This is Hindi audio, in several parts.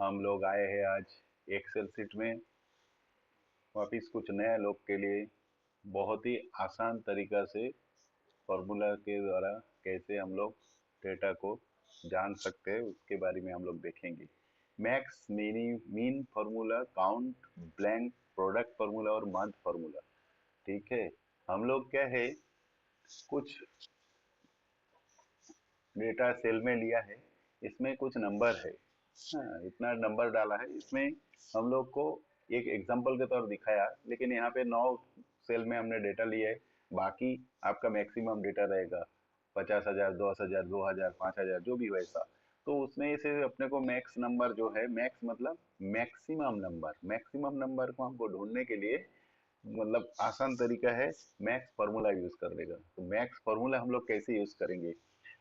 हम लोग आए हैं आज एक्सेल सीट में वापिस कुछ नया लोग के लिए बहुत ही आसान तरीका से फॉर्मूला के द्वारा कैसे हम लोग डेटा को जान सकते हैं उसके बारे में हम लोग देखेंगे। Max mini mean formula, count, blank, product formula और मंथ फार्मूला। ठीक है, हम लोग क्या है, कुछ डेटा सेल में लिया है, इसमें कुछ नंबर है। हाँ, इतना नंबर डाला है इसमें। हम लोग को एक एग्जांपल के तौर दिखाया, लेकिन यहाँ पे 9 सेल में हमने डेटा लिया है। बाकी आपका मैक्सिमम डेटा रहेगा 50,000, 10,000, 2,000, 5,000, जो भी वैसा। तो उसमें से अपने को मैक्स नंबर जो है, मैक्स मतलब मैक्सिमम नंबर को हमको ढूंढने के लिए मतलब आसान तरीका है मैक्स फॉर्मूला यूज कर लेगा। तो मैक्स फॉर्मूला हम लोग कैसे यूज करेंगे?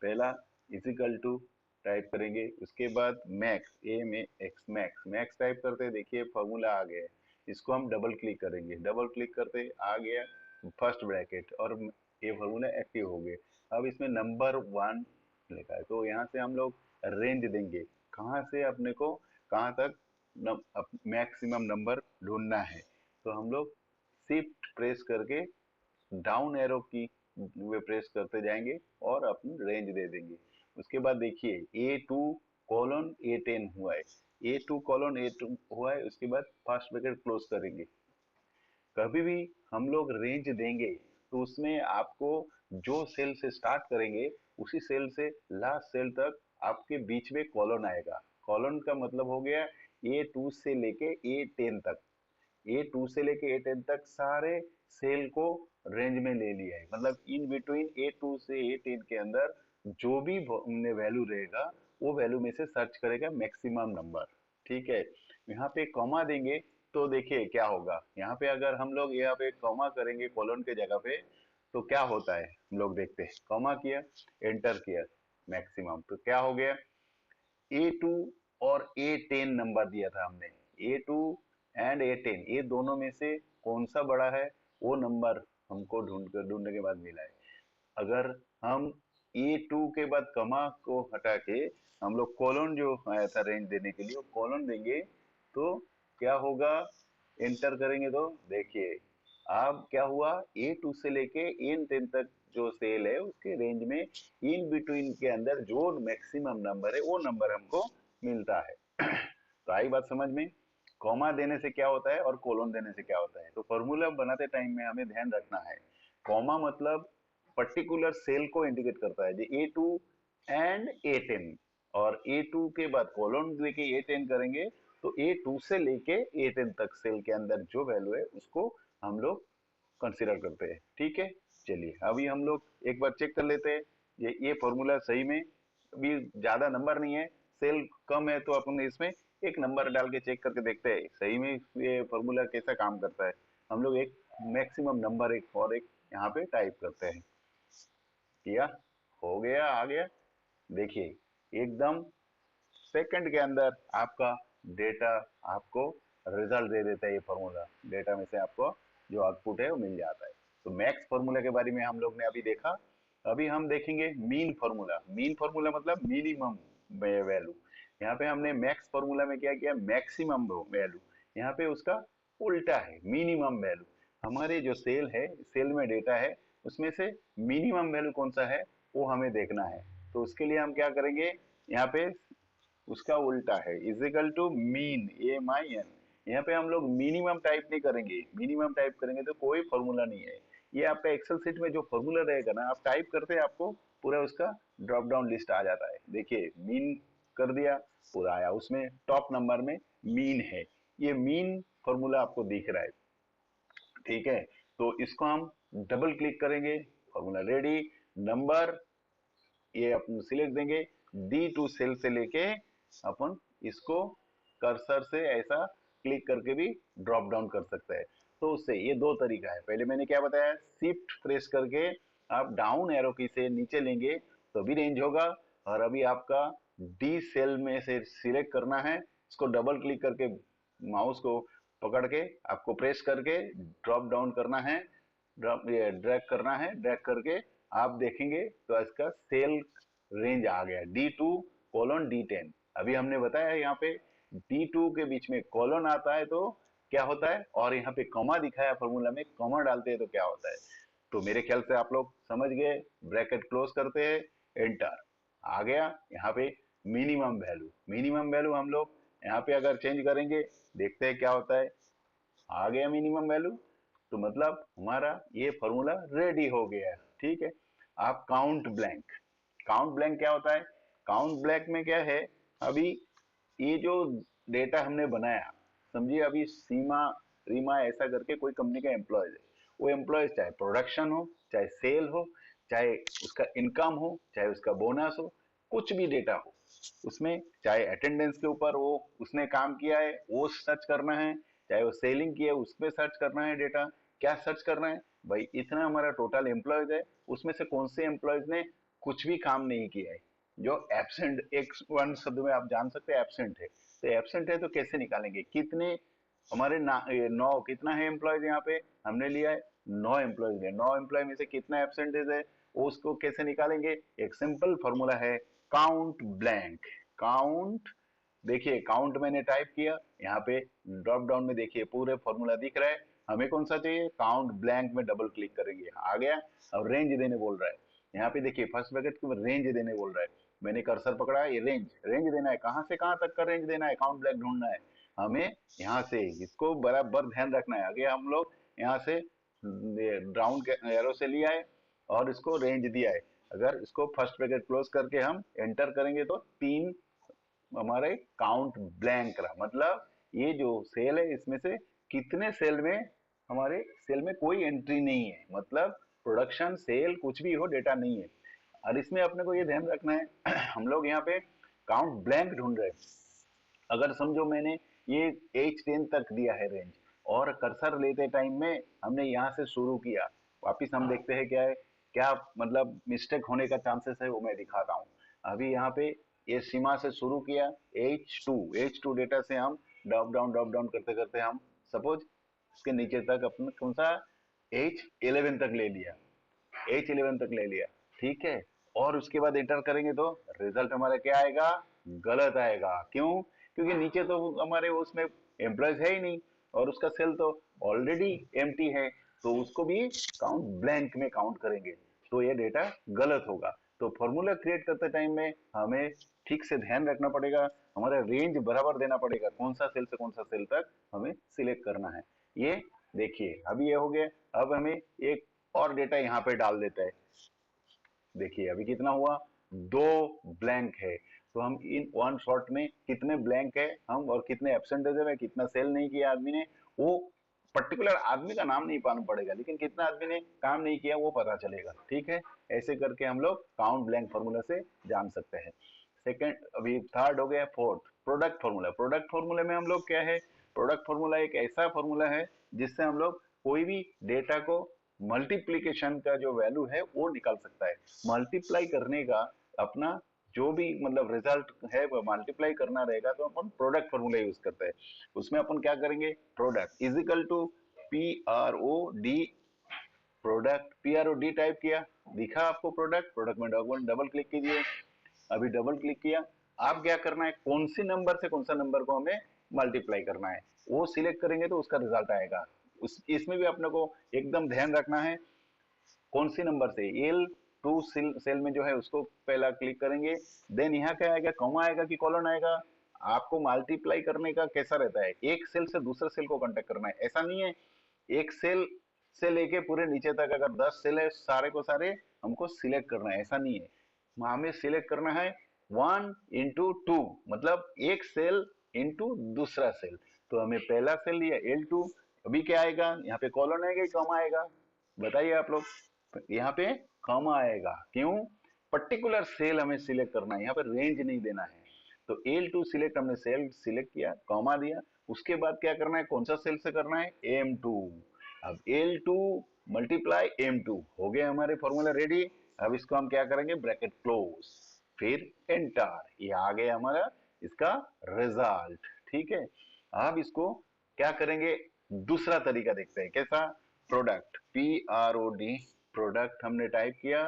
पहला इजिकल टू टाइप करेंगे, उसके बाद मैक्स, ए में एक्स, मैक्स मैक्स टाइप करते हैं, देखिए फॉर्मूला आ गया है। इसको हम डबल क्लिक करेंगे, डबल क्लिक करते आ गया फर्स्ट ब्रैकेट और ये फॉर्मूला एक्टिव हो गए। अब इसमें नंबर 1 लिखा है, तो यहाँ से हम लोग रेंज देंगे कहाँ से अपने को कहाँ तक मैक्सिमम नंबर ढूंढना है। तो हम लोग शिफ्ट प्रेस करके डाउन एरो की वे प्रेस करते जाएंगे और अपनी रेंज दे देंगे। उसके बाद देखिए A2:A10 हुआ है, A2:A2 हुआ है। उसके बाद फर्स्ट ब्रैकेट क्लोज करेंगे। कभी भी हम लोग रेंज देंगे तो उसमें आपको जो सेल से स्टार्ट करेंगे उसी सेल से लास्ट सेल तक आपके बीच में कॉलन आएगा। कॉलन का मतलब हो गया A2 से लेके A10 तक। A2 से लेके A10 तक सारे सेल को रेंज में ले लिया है, मतलब इन बिटवीन A2 से A10 के अंदर जो भी वैल्यू रहेगा वो वैल्यू में से सर्च करेगा मैक्सिमम नंबर। ठीक है, यहाँ पे कॉमा देंगे तो देखिए क्या होगा। यहाँ पे अगर हम लोग यहाँ पे कॉमा करेंगे कॉलन के जगह पे तो क्या होता है हम लोग देखते हैं। कॉमा किया, एंटर किया, मैक्सिमम, तो क्या हो गया, A2 और A10 नंबर दिया था हमने। A2 एंड A10 ये दोनों में से कौन सा बड़ा है वो नंबर हमको ढूंढने के बाद मिला है। अगर हम A2 के बाद कमा को हटा के हम लोग कॉलन जो आया था रेंज देने के लिए वो कॉलन देंगे तो क्या होगा, एंटर करेंगे तो देखिए अब क्या हुआ, A2 से लेके N10 तक जो सेल है उसके रेंज में इन बिटवीन के अंदर जो मैक्सिमम नंबर है वो नंबर हमको मिलता है। तो आई बात समझ में? कॉमा देने से क्या होता है और कोलन देने से क्या होता है, तो फॉर्मूला बनाते टाइम में हमें ध्यान रखना है। कॉमा मतलब पर्टिकुलर सेल को इंडिकेट करता है, जो A2 एंड A10, और A2 के बाद कोलन देके A10 करेंगे तो A2 से लेके A10 तक सेल के अंदर जो वैल्यू है उसको हम लोग कंसीडर करते हैं। ठीक है, चलिए अभी हम लोग एक बार चेक कर लेते हैं ये फॉर्मूला सही में अभी ज्यादा नंबर नहीं है, सेल कम है, तो अपन इसमें एक नंबर डाल के चेक करके देखते हैं सही में ये फॉर्मूला कैसा काम करता है। हम लोग एक मैक्सिमम नंबर एक और एक यहाँ पे टाइप करते हैं। किया, हो गया, आ गया, देखिए एकदम सेकंड के अंदर आपका डेटा आपको रिजल्ट दे देता है। ये फॉर्मूला डेटा में से आपको जो आउटपुट है वो मिल जाता है। तो मैक्स फॉर्मूला के बारे में हम लोग ने अभी देखा। अभी हम देखेंगे मीन फॉर्मूला। मीन फॉर्मूला मतलब मिनिमम वैल्यू। यहाँ पे हमने मैक्स फॉर्मूला में क्या किया, मैक्सिमम वैल्यू। यहाँ पे उसका उल्टा है, मिनिमम वैल्यू। हमारे जो सेल है, सेल में डेटा है, उसमें से मिनिमम वैल्यू कौन सा है वो हमें देखना है। तो उसके लिए हम क्या करेंगे, यहाँ पे उसका उल्टा है, इजिकल टू मीन, MIN। यहाँ पे हम लोग मिनिमम टाइप नहीं करेंगे, मिनिमम टाइप करेंगे तो कोई फॉर्मूला नहीं है। ये आपका एक्सेल सीट में जो फॉर्मूला रहेगा ना, आप टाइप करते हैं आपको पूरा उसका ड्रॉप डाउन लिस्ट आ जाता है। देखिए मीन कर दिया, पूरा आया, उसमें टॉप नंबर में मीन है। ये मीन फॉर्मूला आपको दिख रहा है। ठीक है, तो इसको हम डबल क्लिक करेंगे, फॉर्मूला रेडी, नंबर ये अपन सिलेक्ट देंगे, D2 सेल से लेके अपन इसको कर्सर से ऐसा क्लिक करके भी ड्रॉप डाउन कर सकते हैं। तो उससे ये दो तरीका है। पहले मैंने क्या बताया, शिफ्ट प्रेस करके आप डाउन एरो की से नीचे लेंगे तो भी रेंज होगा। और अभी आपका डी सेल में से सिलेक्ट करना है, इसको डबल क्लिक करके माउस को पकड़ के आपको प्रेस करके ड्रॉप डाउन करना है, ड्रैग करना है, ड्रैग करके आप देखेंगे तो इसका सेल रेंज आ गया D2:D10। अभी हमने बताया यहाँ पे D2 के बीच में कॉलन आता है तो क्या होता है, और यहाँ पे कॉमा दिखाया फॉर्मूला में, कॉमा डालते हैं तो क्या होता है। तो मेरे ख्याल से आप लोग समझ गए। ब्रैकेट क्लोज करते हैं, एंटर। आ गया यहाँ पे मिनिमम वैल्यू। मिनिमम वैल्यू हम लोग यहाँ पे अगर चेंज करेंगे, देखते हैं क्या होता है। आ गया मिनिमम वैल्यू, तो मतलब हमारा ये फॉर्मूला रेडी हो गया है। ठीक है। आप काउंट ब्लैंक, काउंट ब्लैंक क्या होता है, काउंट ब्लैंक में क्या है, अभी ये जो डेटा हमने बनाया, समझिए अभी सीमा रीमा ऐसा करके कोई कंपनी का एम्प्लॉयज है, वो एम्प्लॉयज चाहे प्रोडक्शन हो, चाहे सेल हो, चाहे उसका इनकम हो, चाहे उसका बोनस हो, कुछ भी डेटा हो उसमें, चाहे अटेंडेंस के ऊपर वो उसने काम किया है वो सर्च करना है, चाहे वो सेलिंग किया है उस पर सर्च करना है डेटा। क्या सर्च करना है भाई, इतना हमारा टोटल एम्प्लॉयज है, उसमें से कौन से एम्प्लॉयज ने कुछ भी काम नहीं किया है, जो एब्सेंट, एक वन शब्द में आप जान सकते हैं एब्सेंट है। तो एब्सेंट है तो कैसे निकालेंगे, कितने हमारे नौ, कितना है एम्प्लॉयज यहाँ पे हमने लिया है, 9 एम्प्लॉयज है, 9 एम्प्लॉय में से कितना एब्सेंटेज है, वो उसको कैसे निकालेंगे। एक सिंपल फॉर्मूला है काउंट ब्लैंक। काउंट, देखिए काउंट मैंने टाइप किया, यहाँ पे ड्रॉप डाउन में देखिए पूरे फॉर्मूला दिख रहा है, हमें कौन सा चाहिए, काउंट ब्लैंक में डबल क्लिक करेंगे, आ गया। अब रेंज देने बोल रहा है, यहाँ पे देखिए फर्स्ट ब्रैकेट के रेंज देने बोल रहा है, मैंने कर्सर पकड़ा, ये रेंज, रेंज देना है, कहाँ से कहाँ तक का रेंज देना है, काउंट ब्लैंक ढूंढना है हमें। यहाँ से इसको बराबर ध्यान रखना है, आगे हम लोग यहाँ से डाउन के एरो से लिया है और इसको रेंज दिया है। अगर इसको फर्स्ट ब्रैकेट क्लोज करके हम एंटर करेंगे तो 3 हमारे काउंट ब्लैंक रहा, मतलब ये जो सेल है इसमें से कितने सेल में, हमारे सेल में कोई एंट्री नहीं है, मतलब प्रोडक्शन सेल कुछ भी हो डेटा नहीं है। और इसमें अपने को ये ध्यान रखना है हम लोग यहाँ पे काउंट ब्लैंक ढूंढ रहे हैं। अगर समझो मैंने ये H10 तक दिया है रेंज, और कर्सर लेते टाइम में हमने यहाँ से शुरू किया, वापिस हम देखते हैं क्या है, क्या मतलब मिस्टेक होने का चांसेस है वो मैं दिखाता हूँ। अभी यहाँ पे ये सीमा से शुरू किया, H2 डेटा से हम ड्रॉप डाउन करते करते हम सपोज इसके नीचे तक अपने कौन सा H11 तक ले लिया, H11 तक ले लिया, ठीक है। और उसके बाद एंटर करेंगे तो रिजल्ट हमारा क्या आएगा, गलत आएगा। क्यों, क्योंकि नीचे तो हमारे उसमें एम्प्लॉयज है ही नहीं, और उसका सेल तो ऑलरेडी एम्प्टी है, तो उसको भी काउंट ब्लैंक में काउंट करेंगे, तो ये डेटा गलत होगा। तो फॉर्मूला क्रिएट करते टाइम में हमें ठीक से ध्यान रखना पड़ेगा, हमारा रेंज बराबर देना पड़ेगा, कौन सा सेल से कौन सा सेल तक हमें सिलेक्ट करना है। ये देखिए अभी ये हो गया। अब हमें एक और डेटा यहाँ पे डाल देता है, देखिए अभी कितना हुआ, 2 ब्लैंक है। तो हम इन वन शॉट में कितने ब्लैंक है हम, और कितने एब्सेंटेज है, कितना सेल नहीं किया आदमी ने, वो पर्टिकुलर आदमी का नाम नहीं पाना पड़ेगा, लेकिन कितना आदमी ने काम नहीं किया वो पता चलेगा। ठीक है, ऐसे करके हम लोग काउंट ब्लैंक फॉर्मूला से जान सकते हैं। सेकंड, अभी थर्ड हो गया, फोर्थ प्रोडक्ट फॉर्मूला। प्रोडक्ट फॉर्मूले में हम लोग क्या है, प्रोडक्ट फॉर्मूला एक ऐसा फॉर्मूला है जिससे हम लोग कोई भी डेटा को मल्टीप्लीकेशन का जो वैल्यू है वो निकाल सकता है। मल्टीप्लाई करने का अपना जो भी मतलब रिजल्ट है वो मल्टीप्लाई करना रहेगा, तो अपन प्रोडक्ट फॉर्मूला यूज करते हैं। उसमें अपन क्या करेंगे, product is equal to PROD, product PROD type किया, दिखा आपको प्रोडक्ट, प्रोडक्ट में डबल क्लिक कीजिए। अभी डबल क्लिक किया, आप क्या करना है, कौन सी नंबर से कौन सा नंबर को हमें मल्टीप्लाई करना है वो सिलेक्ट करेंगे तो उसका रिजल्ट आएगा। उस इसमें भी अपने को एकदम ध्यान रखना है कौन सी नंबर से, L2 सेल में जो है उसको पहला क्लिक करेंगे, देन यहाँ क्या आएगा, कॉमा आएगा कि कॉलन आएगा। आपको मल्टीप्लाई करने का कैसा रहता है, एक सेल से दूसरे सेल को कांटेक्ट करना है, ऐसा नहीं है एक सेल से लेके पूरे नीचे तक अगर 10 सेल है सारे को सारे हमको सिलेक्ट करना है, ऐसा नहीं है। हमें सिलेक्ट करना है 1 into 2, मतलब एक सेल इंटू दूसरा सेल। तो हमें पहला सेल लिया L2, अभी क्या आएगा, यहाँ पे कॉलन आएगा, कम आएगा, बताइए आप लोग। यहाँ पे कम आएगा, क्यों, पर्टिकुलर सेल हमें सिलेक्ट करना है, यहाँ पे रेंज नहीं देना है। तो L2 सिलेक्ट, हमने सेल सिलेक्ट किया, कॉमा दिया, उसके बाद क्या करना है, कौन सा सेल से करना है, M2। अब L2 मल्टीप्लाई M2 हो गया, हमारे फॉर्मूला रेडी। अब इसको हम क्या करेंगे, ब्रैकेट क्लोज, फिर एंटर, ये आ गया हमारा इसका रिजल्ट। ठीक है, अब इसको क्या करेंगे, दूसरा तरीका देखते हैं कैसा, प्रोडक्ट PROD, प्रोडक्ट हमने टाइप किया,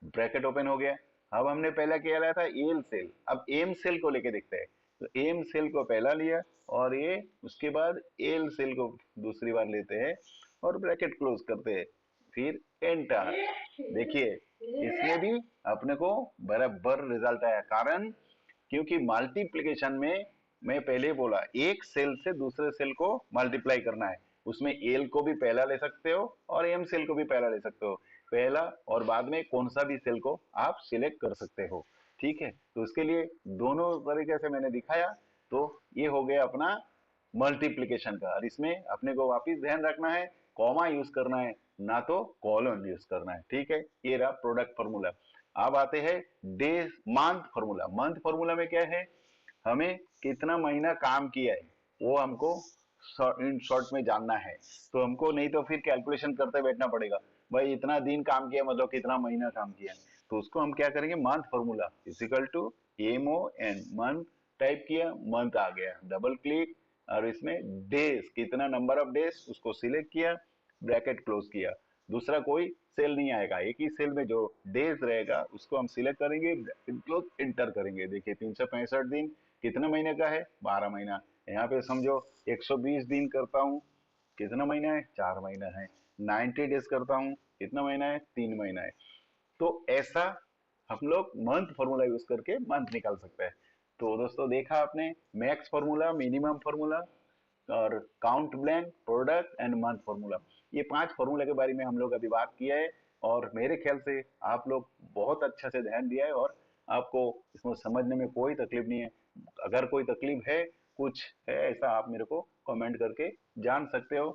ब्रैकेट ओपन हो गया। अब हमने पहला किया था एल सेल, अब एम सेल को लेके देखते हैं तो एम सेल को पहला लिया और ये उसके बाद एल सेल को दूसरी बार लेते हैं और ब्रैकेट क्लोज करते हैं, फिर एंटर। देखिए इसमें भी अपने को बराबर रिजल्ट आया, कारण क्योंकि मल्टीप्लिकेशन में मैं पहले ही बोला एक सेल से दूसरे सेल को मल्टीप्लाई करना है, उसमें एल को भी पहला ले सकते हो और एम सेल को भी पहला ले सकते हो, पहला और बाद में कौन सा भी सेल को आप सिलेक्ट कर सकते हो। ठीक है, तो इसके लिए दोनों तरीके से मैंने दिखाया। तो ये हो गया अपना मल्टीप्लिकेशन का, और इसमें अपने को वापिस ध्यान रखना है कॉमा यूज करना है, ना तो कॉलन यूज करना है। ठीक है, ये रहा प्रोडक्ट फॉर्मूला। अब आते हैं day month formula. Month formula में क्या है, हमें कितना महीना काम किया है वो हमको इन शॉर्ट में जानना है। तो हमको नहीं तो फिर कैलकुलेशन करते बैठना पड़ेगा, भाई इतना दिन काम किया मतलब कितना महीना काम किया। तो उसको हम क्या करेंगे, month formula is equal to MON, month type किया, मंथ आ गया, डबल क्लिक, और इसमें डेज कितना नंबर ऑफ डेज उसको सिलेक्ट किया, ब्रैकेट क्लोज किया। दूसरा कोई सेल नहीं आएगा, एक ही सेल में जो डेज रहेगा उसको हम सिलेक्ट करेंगे, ब्रैकेट क्लोज, इंटर करेंगे। देखिए 365 दिन कितने महीने का है, 12 महीना। यहाँ पे समझो 120 दिन करता हूँ, कितना महीना है, 4 महीना है। 90 डेज करता हूँ, कितना महीना है, 3 महीना है। तो ऐसा हम लोग मंथ फॉर्मूला यूज करके मंथ निकाल सकते हैं। तो दोस्तों देखा आपने मैक्स फॉर्मूला, मिनिमम फॉर्मूला और count blank, product and month formula, ये 5 फॉर्मूला के बारे में हम लोग अभी बात किया है। और मेरे ख्याल से आप लोग बहुत अच्छा से ध्यान दिया है और आपको इसमें समझने में कोई तकलीफ नहीं है। अगर कोई तकलीफ है, कुछ है ऐसा, आप मेरे को कमेंट करके जान सकते हो।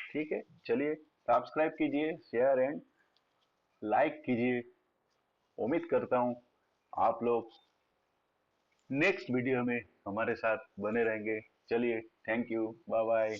ठीक है, चलिए सब्सक्राइब कीजिए, शेयर एंड लाइक कीजिए। उम्मीद करता हूँ आप लोग नेक्स्ट वीडियो में हमारे साथ बने रहेंगे। चलिए, थैंक यू, बाय बाय।